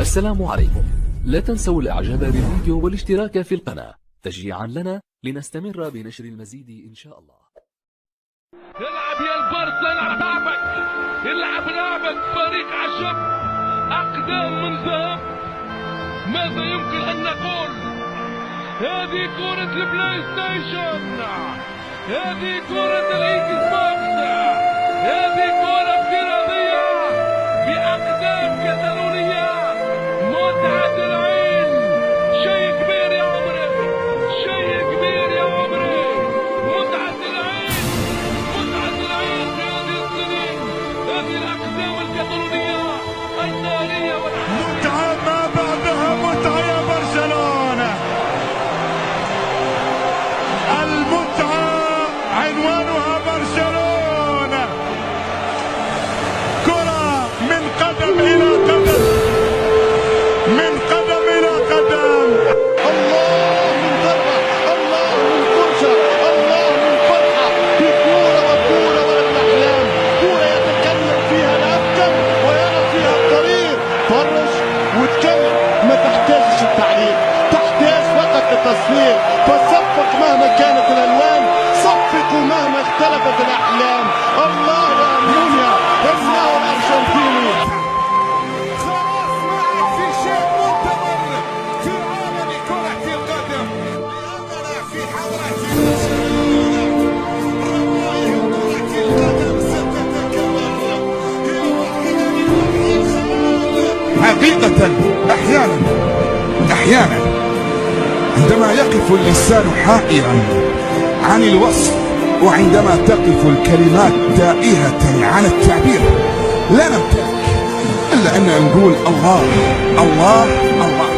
السلام عليكم. لا تنسوا الاعجاب بالفيديو والاشتراك في القناة تشجيعا لنا لنستمر بنشر المزيد ان شاء الله. العب يا البرصة، العب لعبك، العب لعبك. فريق عشب اقدام من ذهب. ماذا يمكن ان نقول؟ هذه كرة البلاي ستيشن، هذه كرة الاكس بوكس، هذه كرة افتراضية باقدام كتالونية. متعة العين، شيء كبير يا عمري، شيء كبير يا عمري. متعة العين، متعة العين في هذه السنين، هذه الاقدام الكتالونية النارية متعة ما بعدها متعة يا برشلونة. المتعة عنوانها برشلونة. كرة من قدم إلى قدم، من قدم إلى قدم. الله من ضربة، الله من فرشة، الله من فرحة بكورة وكورة ولد الأحلام. كورة يتكلم فيها الأبكم ويرى فيها الطريق. فرش وتكلم، ما تحتاجش التعليق، تحتاج فقط التصوير. فصفق مهما كانت الألوان، صفقوا مهما اختلفت الأحلام. الله يا ألمونيا، إنه الأرجنتيني. خلاص ما عاد في شيء منتظر في عالم كرة القدم، لأننا في حضرة برشلونة. رواية كرة القدم ستتكرر، هي واحدة من وحي الخيال. حقيقة أحيانا عندما يقف اللسان حائرا عن الوصف، وعندما تقف الكلمات تائهة عن التعبير، لا نمتلك إلا أن نقول الله الله الله.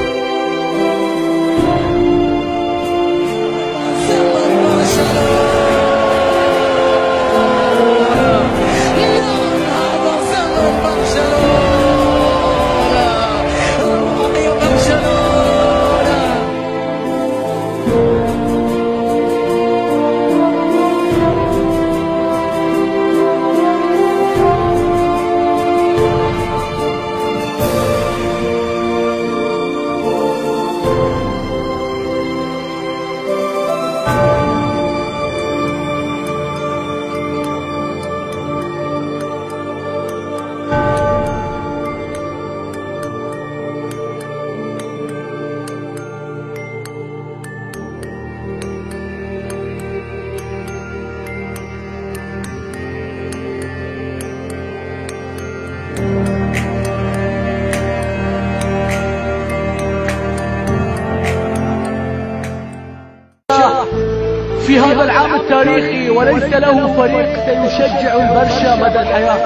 في هذا العام التاريخي وليس له فريق سيشجع البرشا مدى الحياة.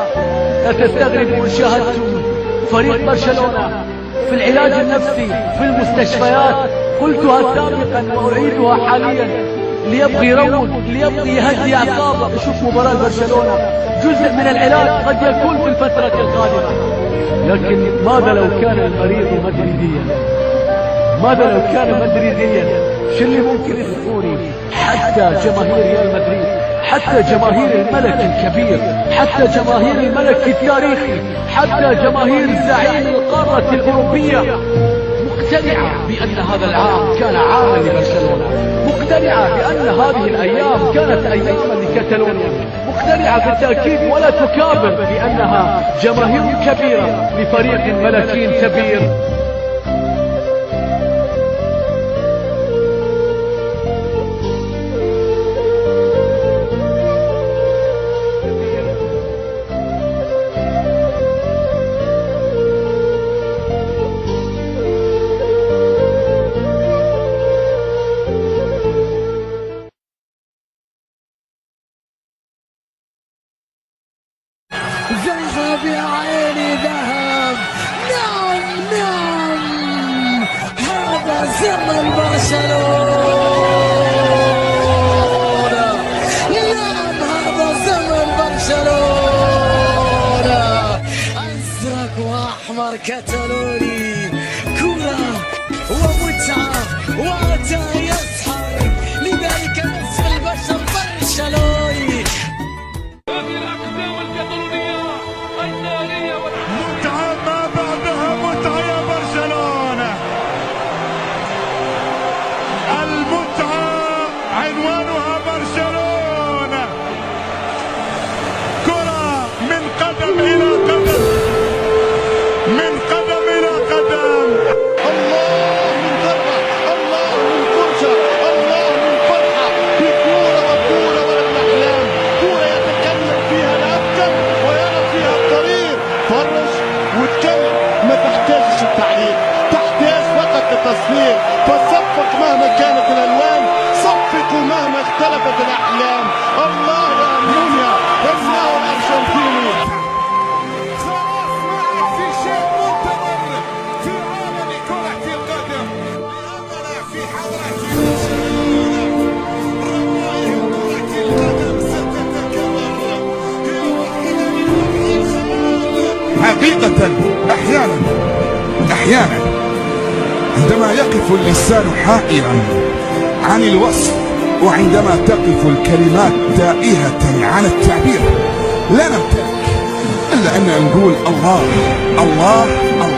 لا تستغربوا إن شاهدتم فريق برشلونة في العلاج النفسي في المستشفيات. قلتها سابقا وأعيدها حاليا، ليبغي يروق، ليبغي يهدي أعصابه. يشوف مباراة برشلونة جزء من العلاج قد يكون في الفترة القادمة. لكن ماذا لو كان المريض مدريديا؟ ماذا لو كان مدريديا؟ شو اللي ممكن يصفوني؟ حتى جماهير ريال مدريد، حتى جماهير الملك الكبير، حتى جماهير الملك التاريخي، حتى جماهير زعيم القارة الأوروبية مقتنعة بأن هذا العام كان عاما لبرشلونة، مقتنعة بأن هذه الأيام كانت أياما لكتالونيا، مقتنعة بالتأكيد ولا تكابر بأنها جماهير كبيرة لفريق ملكي كبير. ذهب يا عيني ذهب. نعم نعم، هذا سر برشلونة. نعم هذا سر برشلونة. أزرق وأحمر كتالوني، كرة ومتعة وأتى يسحر، لذلك نصف البشر برشلوني. متعة ما بعدها متعة يا برشلونة. التصفيق. فصفق مهما كانت الالوان، صفقوا مهما اختلفت الاحلام. الله يا ألمانيا، الله الارجنتيني. خلاص ما عاد في شيء منتظر في عالم كرة القدم، لأننا في حضرة روايح كرة القدم ستتكرر. هي واحدة من وحي الخيال. حقيقة أحيانا عندما يقف اللسان حائرا عن الوصف، وعندما تقف الكلمات تائهة عن التعبير، لا نمتلك إلا أن نقول الله الله الله.